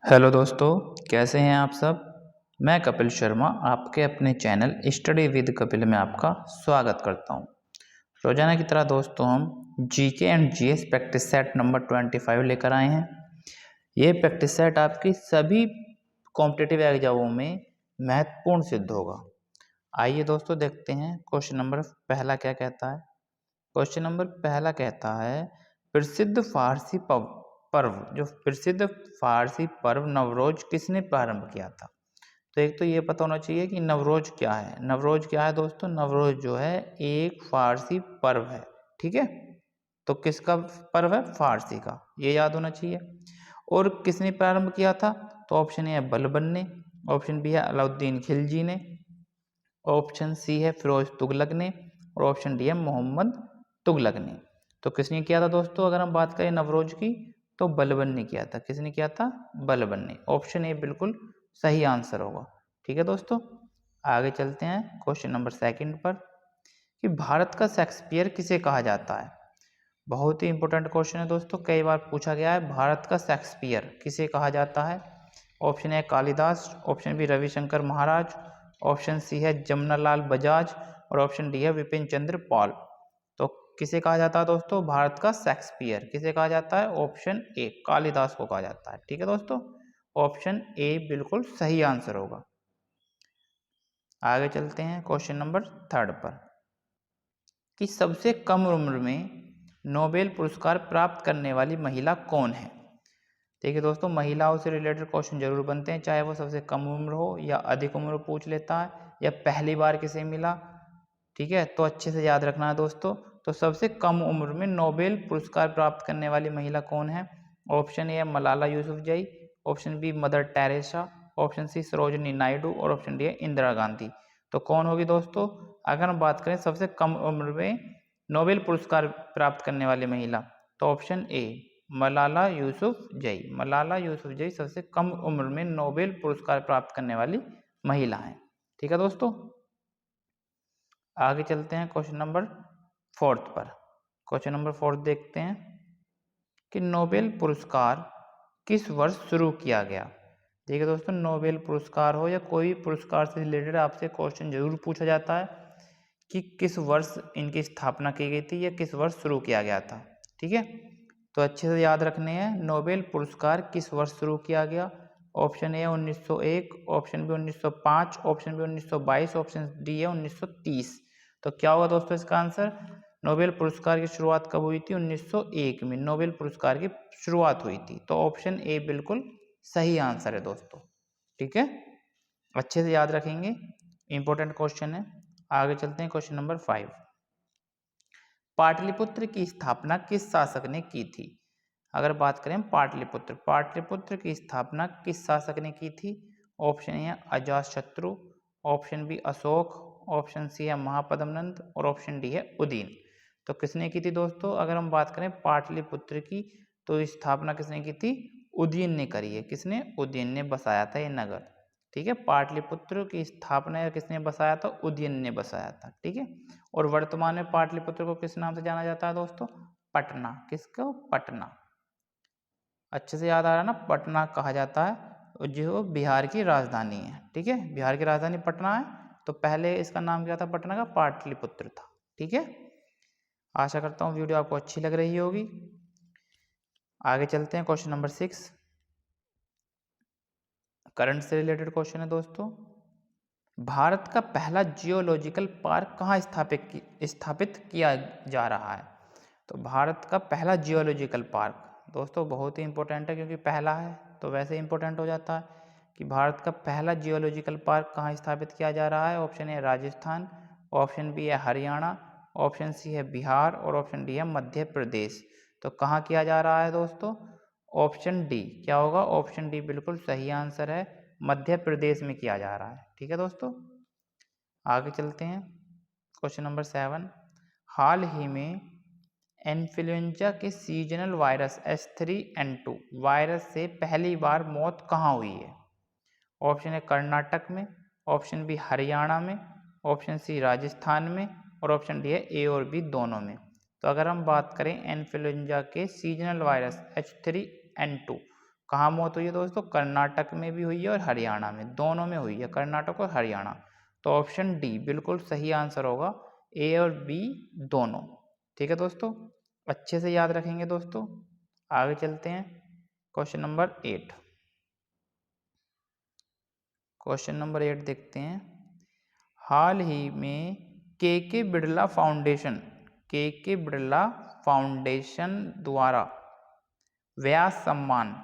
Hello दोस्तों, कैसे हैं आप सब। मैं कपिल शर्मा आपके अपने चैनल स्टडी विद कपिल में आपका स्वागत करता हूं। रोजाना की तरह दोस्तों हम GK and GS practice set number 25 लेकर आए हैं। ये प्रैक्टिस सेट आपकी सभी कॉम्पिटिटिव एग्जामों में महत्वपूर्ण सिद्ध होगा। आइए दोस्तों देखते हैं क्वेश्चन नंबर पहला क्या कहता है। क्वेश्चन नंबर पहला कहता है प्रसिद्ध फारसी पर्व नवरोज किसने प्रारंभ किया था। तो एक तो ये पता होना चाहिए कि नवरोज क्या है। नवरोज क्या है दोस्तों, नवरोज जो है एक फारसी पर्व है। ठीक है, तो किसका पर्व है, फारसी का, ये याद होना चाहिए। और किसने प्रारंभ किया था, तो ऑप्शन ए है बलबन ने, ऑप्शन बी है अलाउद्दीन खिलजी ने, ऑप्शन सी है फिरोज तुगलक ने, और ऑप्शन डी है मोहम्मद तुगलक ने। तो किसने किया था दोस्तों, अगर हम बात करें नवरोज की, तो बलबन ने किया था। किसने किया था, बलबन ने। ऑप्शन ए बिल्कुल सही आंसर होगा। ठीक है दोस्तों, आगे चलते हैं क्वेश्चन नंबर सेकंड पर कि भारत का शेक्सपियर किसे कहा जाता है। बहुत ही इंपॉर्टेंट क्वेश्चन है दोस्तों, कई बार पूछा गया है, भारत का शेक्सपियर किसे कहा जाता है। Option A Kalidas, option B Ravishankar Maharaj, option C है जमनालाल बजाज, और ऑप्शन डी है विपिन चंद्र पॉल। तो किसे कहा जाता है दोस्तों, भारत का शेक्सपियर किसे कहा जाता है, ऑप्शन ए कालिदास को कहा जाता है। ठीक है दोस्तों, ऑप्शन ए बिल्कुल सही आंसर होगा। आगे चलते हैं क्वेश्चन नंबर थर्ड पर कि सबसे कम उम्र में नोबेल पुरस्कार प्राप्त करने वाली महिला कौन है। देखिए दोस्तों, महिलाओं से रिलेटेड क्वेश्चन जरूर बनते हैं, चाहे वो सबसे कम उम्र हो या अधिक उम्र पूछ लेता है या पहली बार किसे मिला। ठीक है, तो अच्छे से याद रखना है दोस्तों। तो सबसे कम उम्र में नोबेल पुरस्कार प्राप्त करने वाली महिला कौन है। ऑप्शन ए है Malala Yousafzai, option B Mother Teresa, option C Sarojini Naidu, और ऑप्शन डी है इंदिरा गांधी। तो कौन होगी दोस्तों, अगर हम बात करें सबसे कम उम्र में नोबेल पुरस्कार प्राप्त करने वाली महिला, तो ऑप्शन ए मलाला यूसुफजई। मलाला यूसुफजई सबसे कम उम्र में नोबेल पुरस्कार प्राप्त करने वाली महिला है। ठीक है दोस्तों, आगे चलते हैं क्वेश्चन नंबर फोर्थ पर। क्वेश्चन नंबर फोर्थ देखते हैं कि नोबेल पुरस्कार किस वर्ष शुरू किया गया। देखिए दोस्तों, नोबेल पुरस्कार हो या कोई पुरस्कार से रिलेटेड आपसे क्वेश्चन जरूर पूछा जाता है कि किस वर्ष इनकी स्थापना की गई थी या किस वर्ष शुरू किया गया था। ठीक है, तो अच्छे से याद रखने हैं, नोबेल पुरस्कार किस वर्ष शुरू किया गया। Option A 1901, option B 1905, option B 1922, option D है 1930। तो क्या होगा दोस्तों इसका आंसर, नोबेल पुरस्कार की शुरुआत कब हुई थी, 1901 में नोबेल पुरस्कार की शुरुआत हुई थी। तो ऑप्शन ए बिल्कुल सही आंसर है दोस्तों। ठीक है, अच्छे से याद रखेंगे, इंपॉर्टेंट क्वेश्चन है। आगे चलते हैं क्वेश्चन नंबर 5। पाटलिपुत्र की स्थापना किस शासक ने की थी। अगर बात करें पाटलिपुत्र, पाटलिपुत्र की स्थापना किस शासक ने की थी। ऑप्शन ए है Ajatashatru, option B Ashok, option C है महापद्मनंद, और ऑप्शन डी है उदयन। तो किसने की थी दोस्तों, अगर हम बात करें पाटलिपुत्र की, तो स्थापना किसने की थी, उदयन ने करी है। किसने, उदयन ने बसाया था ये नगर। ठीक है, पाटलिपुत्र की स्थापना किसने बसाया था, उदयन ने बसाया था। ठीक है, और वर्तमान में पाटलिपुत्र को किस नाम से जाना जाता है दोस्तों, पटना। किसको, पटना। अच्छे से याद आ रहा है ना, पटना कहा जाता है जो बिहार की राजधानी है। ठीक है, बिहार की राजधानी पटना है, तो पहले इसका नाम क्या था, पटना का पाटलिपुत्र था। ठीक है, आशा करता हूँ वीडियो आपको अच्छी लग रही होगी। आगे चलते हैं क्वेश्चन नंबर 6, करंट से रिलेटेड क्वेश्चन है दोस्तों। भारत का पहला जियोलॉजिकल पार्क कहाँ स्थापित किया जा रहा है। तो भारत का पहला जियोलॉजिकल पार्क दोस्तों बहुत ही इंपॉर्टेंट है, क्योंकि पहला है तो वैसे इंपॉर्टेंट हो जाता है कि भारत का पहला जियोलॉजिकल पार्क कहाँ स्थापित किया जा रहा है। Option A Rajasthan, option B है हरियाणा, ऑप्शन सी है बिहार, और ऑप्शन डी है मध्य प्रदेश। तो कहाँ किया जा रहा है दोस्तों, ऑप्शन डी क्या होगा, ऑप्शन डी बिल्कुल सही आंसर है, मध्य प्रदेश में किया जा रहा है। ठीक है दोस्तों, आगे चलते हैं क्वेश्चन नंबर 7। हाल ही में इन्फ्लुएंजा के सीजनल वायरस H3N2 वायरस से पहली बार मौत कहाँ हुई है। ऑप्शन ए कर्नाटक में, ऑप्शन बी हरियाणा में, ऑप्शन सी राजस्थान में, और ऑप्शन डी है ए और बी दोनों में। तो अगर हम बात करें इन्फ्लुएंजा के सीजनल वायरस H3N2, कहाँ मौत हुई है दोस्तों? कर्नाटक में भी हुई है और हरियाणा में, दोनों में हुई है, कर्नाटक और हरियाणा। तो ऑप्शन डी बिल्कुल सही आंसर होगा, ए और बी दोनों। ठीक है दोस्तों, अच्छे से याद रखेंगे दोस्तों। आगे चलते हैं, क्वेश्चन नंबर 8। क्वेश्चन नंबर 8 देखते हैं। हाल ही में के बिड़ला फाउंडेशन द्वारा व्यास सम्मान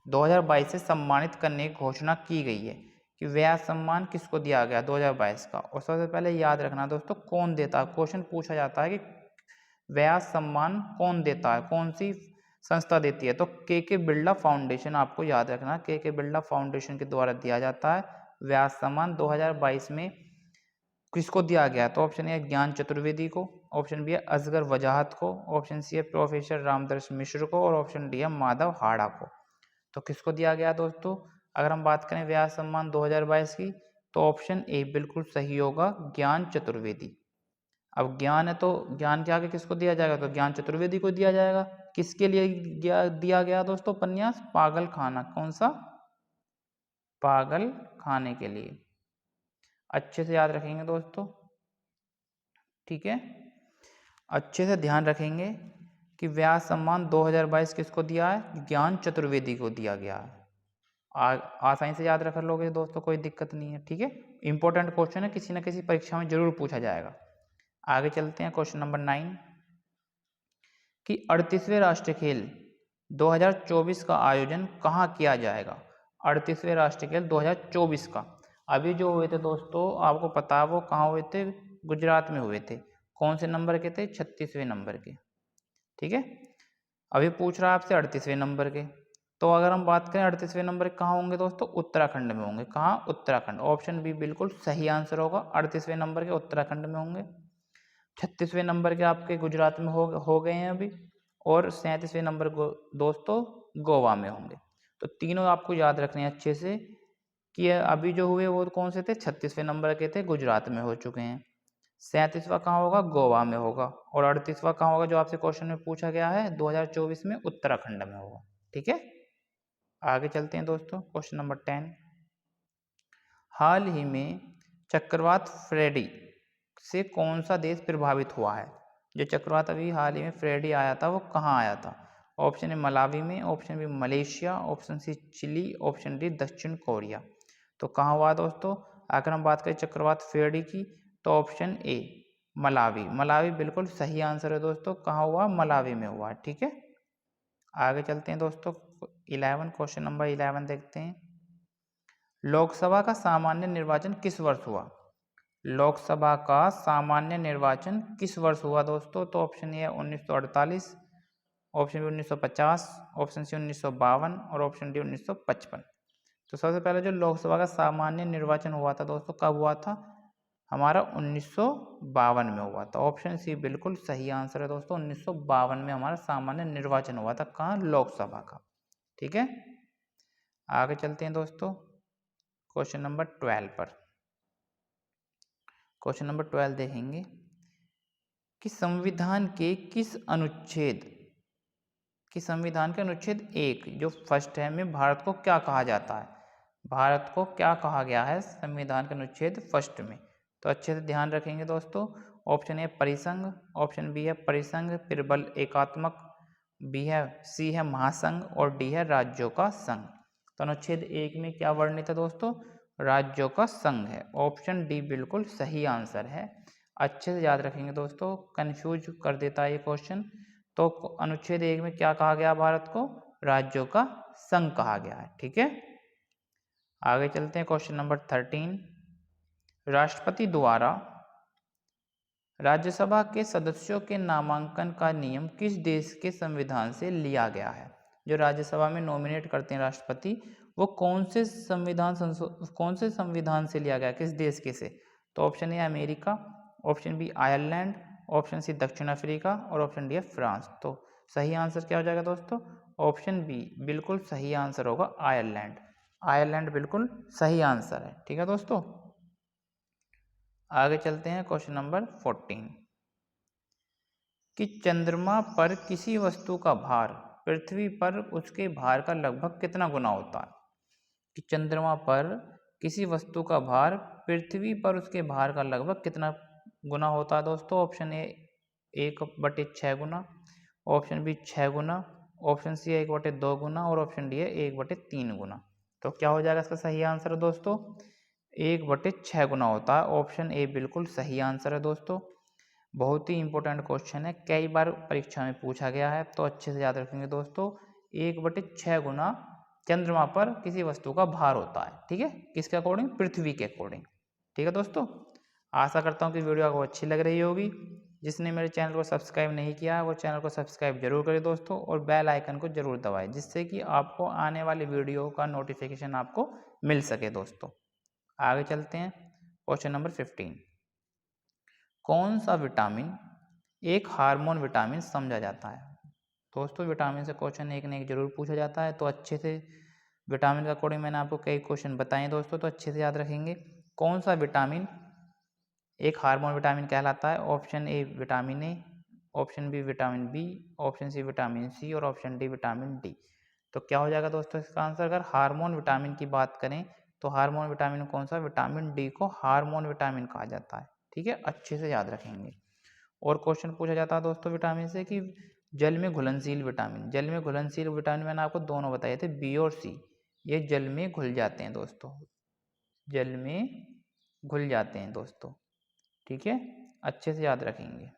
2022 से सम्मानित करने की घोषणा की गई है कि व्यास सम्मान किसको दिया गया 2022 का। और सबसे पहले याद रखना दोस्तों, कौन देता है, क्वेश्चन पूछा जाता है कि व्यास सम्मान कौन देता है, कौन सी संस्था देती है। तो के बिड़ला फाउंडेशन, आपको याद रखना, के बिड़ला फाउंडेशन के द्वारा दिया जाता है व्यास सम्मान। 2022 में किसको दिया गया? तो ऑप्शन ए ज्ञान चतुर्वेदी को, ऑप्शन बी है असगर वजाहत को, ऑप्शन सी है प्रोफेसर रामदर्श मिश्र को, और ऑप्शन डी है माधव हाड़ा को। तो किसको दिया गया दोस्तों? अगर हम बात करें व्यास सम्मान 2022 की, तो ऑप्शन ए बिल्कुल सही होगा, ज्ञान चतुर्वेदी। अब ज्ञान है तो ज्ञान के आगे किसको दिया जाएगा? तो ज्ञान चतुर्वेदी को दिया जाएगा। किसके लिए दिया गया दोस्तों उपन्यास? पागल खाना। कौन सा? पागल खाने के लिए। अच्छे से याद रखेंगे दोस्तों, ठीक है, अच्छे से ध्यान रखेंगे कि व्यास सम्मान 2022 किसको दिया है? ज्ञान चतुर्वेदी को दिया गया है। आसानी से याद रख लोगे दोस्तों, कोई दिक्कत नहीं है, ठीक है। इंपॉर्टेंट क्वेश्चन है, किसी न किसी परीक्षा में जरूर पूछा जाएगा। आगे चलते हैं, क्वेश्चन नंबर 9 कि 38वें राष्ट्रीय खेल 2024 का आयोजन कहाँ किया जाएगा? 38वें राष्ट्रीय खेल 2024 का अभी जो हुए थे दोस्तों, आपको पता है वो कहाँ हुए थे? गुजरात में हुए थे। कौन से नंबर के थे? 36वें नंबर के, ठीक है। अभी पूछ रहा है आपसे 38वें नंबर के। तो अगर हम बात करें 38वें नंबर कहाँ होंगे दोस्तों? उत्तराखंड में होंगे। कहाँ? उत्तराखंड। ऑप्शन बी बिल्कुल सही आंसर होगा, 38वें नंबर के उत्तराखंड में होंगे। 36वें नंबर के आपके गुजरात में हो गए हैं अभी, और 37वें नंबर दोस्तों गोवा में होंगे। तो तीनों आपको याद रखने हैं अच्छे से कि अभी जो हुए वो कौन से थे? 36वें नंबर के थे, गुजरात में हो चुके हैं। 37वां कहाँ होगा? गोवा में होगा। और 38वां कहाँ होगा जो आपसे क्वेश्चन में पूछा गया है 2024 में? उत्तराखंड में होगा, ठीक है। आगे चलते हैं दोस्तों, क्वेश्चन नंबर 10। हाल ही में चक्रवात फ्रेडी से कौन सा देश प्रभावित हुआ है? जो चक्रवात अभी हाल ही में फ्रेडी आया था वो कहाँ आया था? ऑप्शन ए मलावी में, option B Malaysia, option C Chile, option D दक्षिण कोरिया। तो कहाँ हुआ दोस्तों? अगर हम बात करें चक्रवात फ्रेडी की, तो ऑप्शन ए मलावी। मलावी बिल्कुल सही आंसर है दोस्तों। कहाँ हुआ? मलावी में हुआ, ठीक है। आगे चलते हैं दोस्तों, 11, क्वेश्चन नंबर 11 देखते हैं। लोकसभा का सामान्य निर्वाचन किस वर्ष हुआ? लोकसभा का सामान्य निर्वाचन किस वर्ष हुआ दोस्तों? तो option A 1948, option B 1950, option C 1952 और ऑप्शन डी 1955। तो सबसे पहले जो लोकसभा का सामान्य निर्वाचन हुआ था दोस्तों, कब हुआ था? हमारा 1952 में हुआ था। ऑप्शन सी बिल्कुल सही आंसर है दोस्तों, 1952 में हमारा सामान्य निर्वाचन हुआ था। कहाँ? लोकसभा का, ठीक है। आगे चलते हैं दोस्तों, क्वेश्चन नंबर 12 पर। क्वेश्चन नंबर 12 देखेंगे कि संविधान के संविधान के अनुच्छेद 1 जो फर्स्ट है में भारत को क्या कहा जाता है? भारत को क्या कहा गया है संविधान के अनुच्छेद फर्स्ट में? तो अच्छे से ध्यान रखेंगे दोस्तों। ऑप्शन ए परिसंघ, ऑप्शन बी है परिसंघ प्रबल एकात्मक, बी है सी है महासंघ और डी है राज्यों का संघ। तो अनुच्छेद 1 में क्या वर्णित है दोस्तों? राज्यों का संघ है। ऑप्शन डी बिल्कुल सही आंसर है। अच्छे से याद रखेंगे दोस्तों, कंफ्यूज कर देता है ये क्वेश्चन। तो अनुच्छेद 1 में क्या कहा गया? भारत को राज्यों का संघ कहा गया है, ठीक है। आगे चलते हैं, क्वेश्चन नंबर 13। राष्ट्रपति द्वारा राज्यसभा के सदस्यों के नामांकन का नियम किस देश के संविधान से लिया गया है? जो राज्यसभा में नॉमिनेट करते हैं राष्ट्रपति, वो कौन से संविधान से लिया गया, किस देश के से? तो option A America, option B Ireland, option C दक्षिण अफ्रीका और ऑप्शन डी है फ्रांस। तो सही आंसर क्या हो जाएगा दोस्तों? ऑप्शन बी बिल्कुल सही आंसर होगा, आयरलैंड। आयरलैंड बिल्कुल सही आंसर है, ठीक है दोस्तों। आगे चलते हैं, क्वेश्चन नंबर 14 कि चंद्रमा पर किसी वस्तु का भार पृथ्वी पर उसके भार का लगभग कितना गुना होता है? कि चंद्रमा पर किसी वस्तु का भार पृथ्वी पर उसके भार का लगभग कितना गुना होता है दोस्तों? ऑप्शन ए 1/6 गुना, ऑप्शन बी 6 गुना, ऑप्शन सी है 1/2 गुना और ऑप्शन डी है 1/3 गुना। तो क्या हो जाएगा इसका सही आंसर दोस्तों? 1/6 गुना होता है। ऑप्शन ए बिल्कुल सही आंसर है दोस्तों। बहुत ही इंपॉर्टेंट क्वेश्चन है, कई बार परीक्षा में पूछा गया है, तो अच्छे से याद रखेंगे दोस्तों। 1/6 गुना चंद्रमा पर किसी वस्तु का भार होता है, ठीक है, किसके अकॉर्डिंग? पृथ्वी के अकॉर्डिंग। ठीक है दोस्तों, आशा करता हूँ कि वीडियो आपको अच्छी लग रही होगी। जिसने मेरे चैनल को सब्सक्राइब नहीं किया है वो चैनल को सब्सक्राइब जरूर करें दोस्तों, और बेल आइकन को जरूर दबाएं, जिससे कि आपको आने वाली वीडियो का नोटिफिकेशन आपको मिल सके दोस्तों। आगे चलते हैं, क्वेश्चन नंबर 15। कौन सा विटामिन एक हार्मोन विटामिन समझा जाता है? दोस्तों विटामिन से क्वेश्चन एक न एक जरूर पूछा जाता है, तो अच्छे से विटामिन के अकॉर्डिंग मैंने आपको कई क्वेश्चन बताए दोस्तों, तो अच्छे से याद रखेंगे। कौन सा विटामिन एक हार्मोन विटामिन कहलाता है? Option A vitamin A, option B vitamin B, option C vitamin C और ऑप्शन डी विटामिन डी। तो क्या हो जाएगा दोस्तों इसका आंसर? अगर हार्मोन विटामिन की बात करें तो हार्मोन विटामिन कौन सा? विटामिन डी को हार्मोन विटामिन कहा जाता है, ठीक है, अच्छे से याद रखेंगे। और क्वेश्चन पूछा जाता है दोस्तों विटामिन से कि जल में घुलनशील विटामिन, जल में घुलनशील विटामिन मैंने आपको दोनों बताए थे, बी और सी, ये जल में घुल जाते हैं दोस्तों, जल में घुल जाते हैं दोस्तों, ठीक है, अच्छे से याद रखेंगे,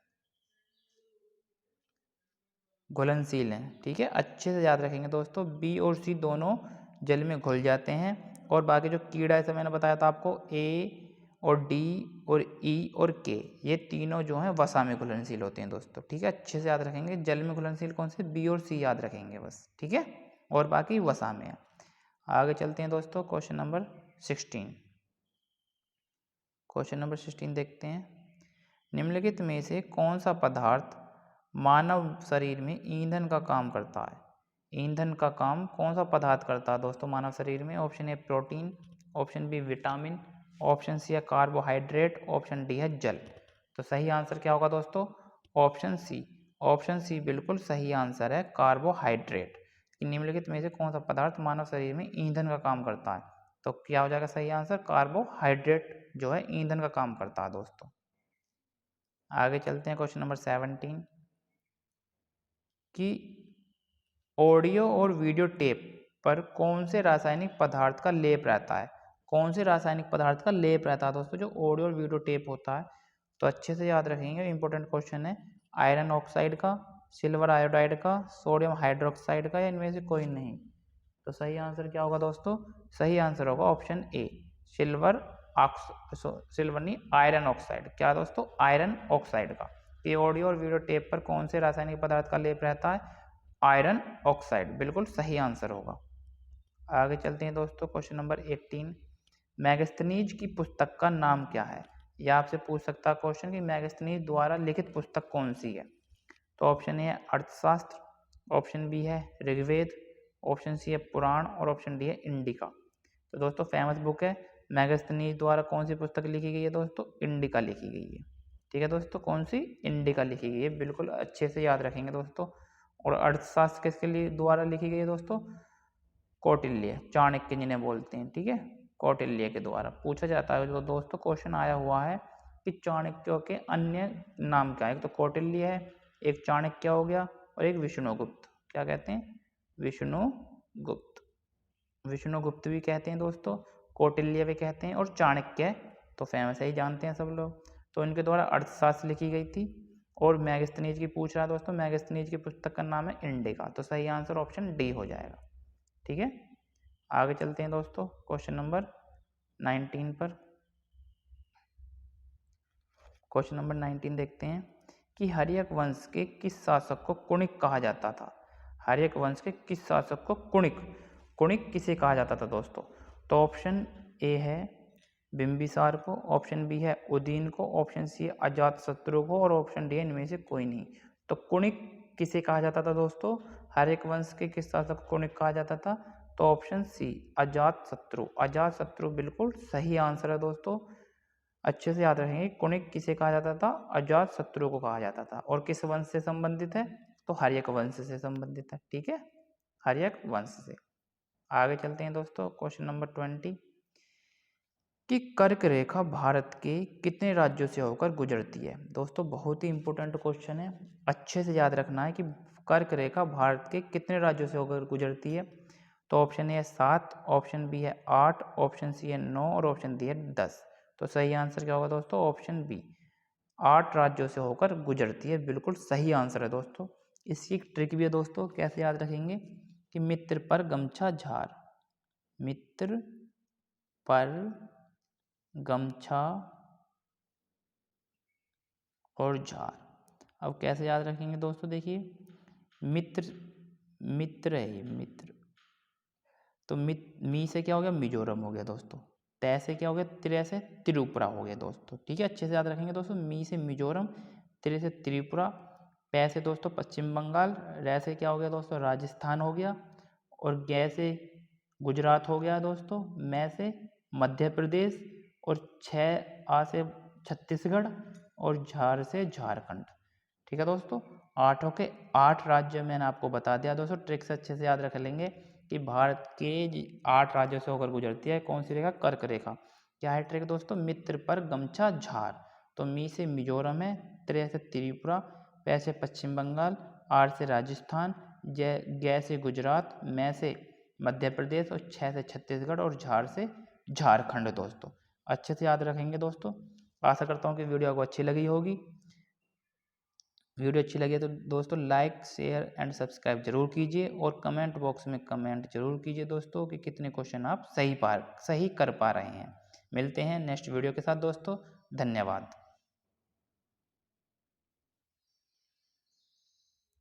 घुलनशील हैं, ठीक है, अच्छे से याद रखेंगे दोस्तों। बी और सी दोनों जल में घुल जाते हैं, और बाकी जो कीड़ा है मैंने बताया था आपको, ए और डी और ई और के, ये तीनों जो हैं वसा में घुलनशील होते हैं दोस्तों, ठीक है, अच्छे से याद रखेंगे। जल में घुलनशील कौन से? बी और सी याद रखेंगे बस, ठीक है, और बाकी वसा में है। आगे चलते हैं दोस्तों, क्वेश्चन नंबर 16। क्वेश्चन नंबर 16 देखते हैं। निम्नलिखित में से कौन सा पदार्थ मानव शरीर में ईंधन का काम करता है? ईंधन का काम कौन सा पदार्थ करता है दोस्तों मानव शरीर में? Option A protein, option B vitamin, option C है कार्बोहाइड्रेट, ऑप्शन डी है जल। तो सही आंसर क्या होगा दोस्तों? ऑप्शन सी, ऑप्शन सी बिल्कुल सही आंसर है, कार्बोहाइड्रेट। निम्नलिखित में से कौन सा पदार्थ मानव शरीर में ईंधन का काम करता है? तो क्या हो जाएगा सही आंसर? कार्बोहाइड्रेट जो है ईंधन का काम करता है दोस्तों। आगे चलते हैं, क्वेश्चन नंबर 17 कि ऑडियो और वीडियो टेप पर कौन से रासायनिक पदार्थ का लेप रहता है? कौन से रासायनिक पदार्थ का लेप रहता है दोस्तों जो ऑडियो और वीडियो टेप होता है? तो अच्छे से याद रखेंगे, इंपॉर्टेंट क्वेश्चन है। आयरन ऑक्साइड का, सिल्वर आयोडाइड का, सोडियम हाइड्रोक्साइड का, या इनमें से कोई नहीं? तो सही आंसर क्या होगा दोस्तों? सही आंसर होगा ऑप्शन ए, सिल्वर नहीं, आयरन ऑक्साइड। क्या दोस्तों? आयरन ऑक्साइड का। ये ऑडियो और वीडियो टेप पर कौन से रासायनिक पदार्थ का लेप रहता है? आयरन ऑक्साइड, बिल्कुल सही आंसर होगा। आगे चलते हैं दोस्तों, क्वेश्चन नंबर 18। मैगस्थनीज की पुस्तक का नाम क्या है? यह आपसे पूछ सकता है क्वेश्चन कि मैगस्थनीज द्वारा लिखित पुस्तक कौन सी है? तो ऑप्शन ए है अर्थशास्त्र, ऑप्शन बी है ऋग्वेद, ऑप्शन सी है पुराण और ऑप्शन डी है इंडिका। तो दोस्तों फेमस बुक है मैगस्थनीज द्वारा कौन सी पुस्तक लिखी गई है दोस्तों? इंडिका लिखी गई है, ठीक है दोस्तों, कौन सी? इंडिका लिखी गई है, बिल्कुल अच्छे से याद रखेंगे दोस्तों। और अर्थशास्त्र किसके लिए द्वारा लिखी गई है दोस्तों? कौटिल्य, चाणक्य जिन्हें बोलते हैं, ठीक है, कौटिल्य के द्वारा। पूछा जाता है जो दोस्तों क्वेश्चन आया हुआ है कि चाणक्य के अन्य नाम क्या है? एक तो कौटिल्य है, एक चाणक्य हो गया, और एक विष्णुगुप्त। क्या कहते हैं? विष्णुगुप्त, विष्णुगुप्त भी कहते हैं दोस्तों, कौटिल्य भी कहते हैं, और चाणक्य तो फेमस है ही, जानते हैं सब लोग। तो इनके द्वारा अर्थशास्त्र लिखी गई थी। और मैगस्थनीज की पूछ रहा है दोस्तों, मैगस्थनीज की पुस्तक का नाम है इंडिका। तो सही आंसर ऑप्शन डी हो जाएगा, ठीक है। आगे चलते हैं दोस्तों, क्वेश्चन नंबर 19 पर। क्वेश्चन नंबर 19 देखते हैं कि हर्यक वंश के किस शासक को कुणिक कहा जाता था? हर्यक वंश के किस शासक को कुणिक, कुणिक किसे कहा जाता था दोस्तों? तो ऑप्शन ए है बिंबिसार को, ऑप्शन बी है उदयन को, ऑप्शन सी है अजातशत्रु को, और ऑप्शन डी है इनमें से कोई नहीं। तो कुणिक किसे कहा जाता था दोस्तों? हर्यक वंश के किस शासक को कुणिक कहा जाता था? तो ऑप्शन सी अजातशत्रु, अजातशत्रु बिल्कुल सही आंसर है दोस्तों। अच्छे से याद रखेंगे, कुणिक किसे कहा जाता था? अजातशत्रु को कहा जाता था। और किस वंश से संबंधित है? तो हर्यक वंश से संबंधित है। ठीक है, हर्यक वंश से। आगे चलते हैं दोस्तों, क्वेश्चन नंबर 20 कि कर्क रेखा भारत के कितने राज्यों से होकर गुजरती है। दोस्तों बहुत ही इंपॉर्टेंट क्वेश्चन है, अच्छे से याद रखना है कि कर्क रेखा भारत के कितने राज्यों से होकर गुजरती है। तो ऑप्शन ए है 7, ऑप्शन बी है 8, ऑप्शन सी है 9 और ऑप्शन डी है 10। तो सही आंसर क्या होगा दोस्तों, ऑप्शन बी, 8 राज्यों से होकर गुजरती है, बिल्कुल सही आंसर है दोस्तों। इसकी एक ट्रिक भी है दोस्तों, कैसे याद रखेंगे कि मित्र पर गमछा झार, मित्र पर गमछा और झार। अब कैसे याद रखेंगे दोस्तों, देखिए मित्र, मित्र है ये मित्र, तो मी से क्या हो गया, मिजोरम हो गया दोस्तों। तय से क्या हो गया, त्रे से त्रिपुरा हो गया दोस्तों। ठीक है, अच्छे से याद रखेंगे दोस्तों, मी से मिजोरम, त्रे से त्रिपुरा, पै से दोस्तों पश्चिम बंगाल, रै से क्या हो गया दोस्तों, राजस्थान हो गया, और गै से गुजरात हो गया दोस्तों, मै से मध्य प्रदेश, और छः आ से छत्तीसगढ़, और झार से झारखंड। ठीक है दोस्तों, 8 के 8 राज्य मैंने आपको बता दिया दोस्तों। ट्रिक से अच्छे से याद रख लेंगे कि भारत के 8 राज्यों से होकर गुजरती है कौन सी रेखा, कर्क रेखा। क्या है ट्रिक दोस्तों, मित्र पर गमछा झार। तो मी से मिजोरम है, त्रे से त्रिपुरा, पै से पश्चिम बंगाल, आर से राजस्थान, गै से गुजरात, मै से मध्य प्रदेश, और छः से छत्तीसगढ़, और झार से झारखंड दोस्तों। अच्छे से याद रखेंगे दोस्तों। आशा करता हूँ कि वीडियो आपको अच्छी लगी होगी। वीडियो अच्छी लगे तो दोस्तों लाइक, शेयर एंड सब्सक्राइब जरूर कीजिए, और कमेंट बॉक्स में कमेंट जरूर कीजिए दोस्तों कि कितने क्वेश्चन आप सही कर पा रहे हैं। मिलते हैं नेक्स्ट वीडियो के साथ दोस्तों, धन्यवाद।